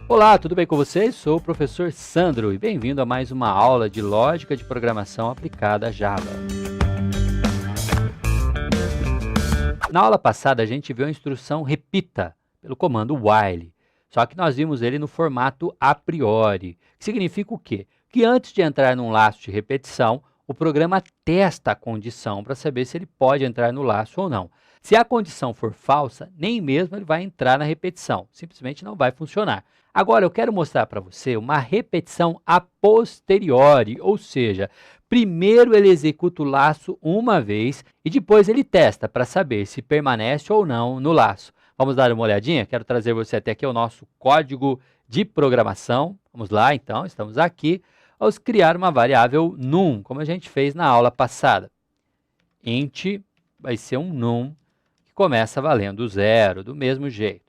Olá, tudo bem com vocês? Sou o professor Sandro e bem-vindo a mais uma aula de lógica de programação aplicada a Java. Na aula passada a gente viu a instrução repita pelo comando while, só que nós vimos ele no formato a priori, que significa o quê? Que antes de entrar num laço de repetição, o programa testa a condição para saber se ele pode entrar no laço ou não. Se a condição for falsa, nem mesmo ele vai entrar na repetição, simplesmente não vai funcionar. Agora eu quero mostrar para você uma repetição a posteriori, ou seja, primeiro ele executa o laço uma vez e depois ele testa para saber se permanece ou não no laço. Vamos dar uma olhadinha? Quero trazer você até aqui o nosso código de programação. Vamos lá então, estamos aqui. Vamos criar uma variável num, como a gente fez na aula passada. Int vai ser um num que começa valendo 0, do mesmo jeito.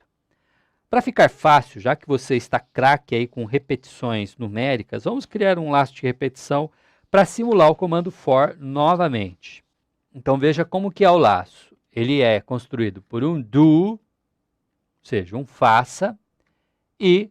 Para ficar fácil, já que você está craque aí com repetições numéricas, vamos criar um laço de repetição para simular o comando for novamente. Então veja como que é o laço. Ele é construído por um do, ou seja, um faça, e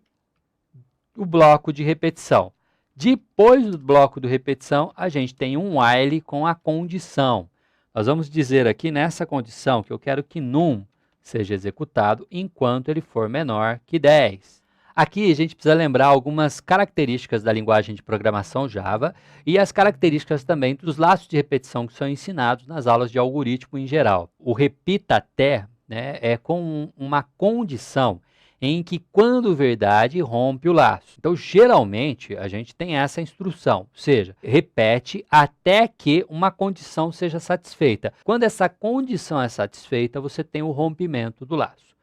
o bloco de repetição. Depois do bloco de repetição, a gente tem um while com a condição. Nós vamos dizer aqui nessa condição que eu quero que num seja executado enquanto ele for menor que 10. Aqui a gente precisa lembrar algumas características da linguagem de programação Java e as características também dos laços de repetição que são ensinados nas aulas de algoritmo em geral. O repita até, né, é com uma condição em que, quando verdade, rompe o laço. Então, geralmente, a gente tem essa instrução, ou seja, repete até que uma condição seja satisfeita. Quando essa condição é satisfeita, você tem o rompimento do laço.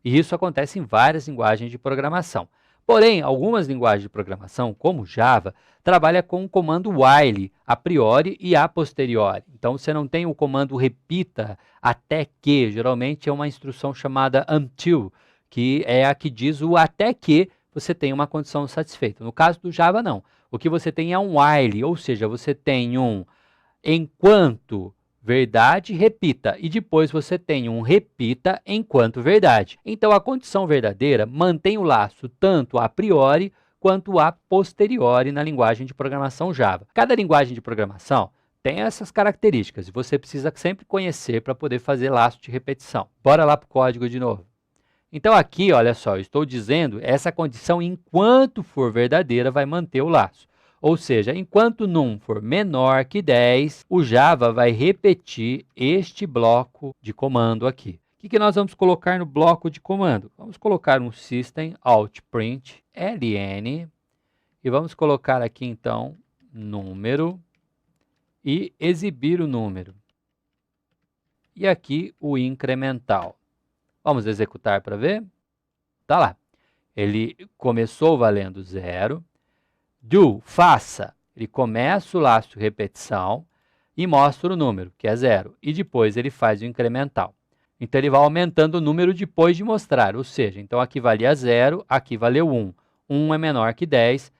E isso acontece em várias linguagens de programação. Porém, algumas linguagens de programação, como Java, trabalham com o comando while, a priori e a posteriori. Então, você não tem o comando repita até que, geralmente é uma instrução chamada until, que é a que diz o até que você tem uma condição satisfeita. No caso do Java, não. O que você tem é um while, ou seja, você tem um enquanto verdade, repita, e depois você tem um repita enquanto verdade. Então, a condição verdadeira mantém o laço tanto a priori quanto a posteriori na linguagem de programação Java. Cada linguagem de programação tem essas características e você precisa sempre conhecer para poder fazer laço de repetição. Bora lá para o código de novo. Então aqui, olha só, eu estou dizendo essa condição enquanto for verdadeira vai manter o laço. Ou seja, enquanto num for menor que 10, o Java vai repetir este bloco de comando aqui. O que nós vamos colocar no bloco de comando? Vamos colocar um system out print ln e vamos colocar aqui então número e exibir o número. E aqui o incremental. Vamos executar para ver? Tá lá. Ele começou valendo 0. Do, faça. Ele começa o laço de repetição e mostra o número, que é 0. E depois ele faz o incremental. Então ele vai aumentando o número depois de mostrar. Ou seja, então aqui valia 0, aqui valeu 1. 1 é menor que 10,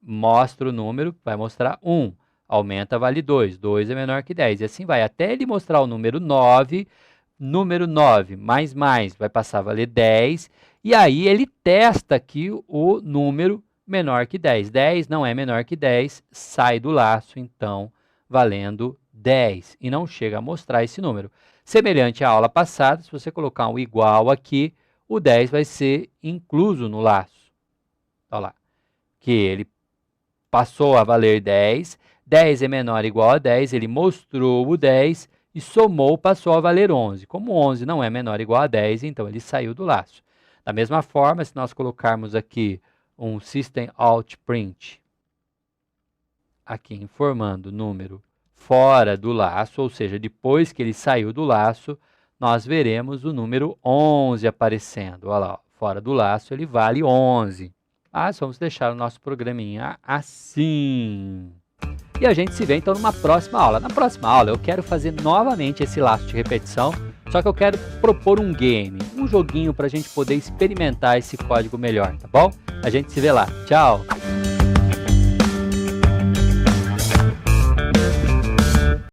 mostra o número, vai mostrar 1. Aumenta, vale 2. 2 é menor que 10. E assim vai, até ele mostrar o número 9. Número 9 mais vai passar a valer 10, e aí ele testa aqui o número menor que 10. 10 não é menor que 10, sai do laço, então, valendo 10, e não chega a mostrar esse número. Semelhante à aula passada, se você colocar um igual aqui, o 10 vai ser incluso no laço. Olha lá, que ele passou a valer 10, 10 é menor ou igual a 10, ele mostrou o 10, e somou, passou a valer 11. Como 11 não é menor ou igual a 10, então ele saiu do laço. Da mesma forma, se nós colocarmos aqui um system out print, aqui informando o número fora do laço, ou seja, depois que ele saiu do laço, nós veremos o número 11 aparecendo. Olha lá, fora do laço ele vale 11. Mas vamos deixar o nosso programinha assim. E a gente se vê então numa próxima aula. Na próxima aula eu quero fazer novamente esse laço de repetição, só que eu quero propor um game, um joguinho para a gente poder experimentar esse código melhor, tá bom? A gente se vê lá. Tchau!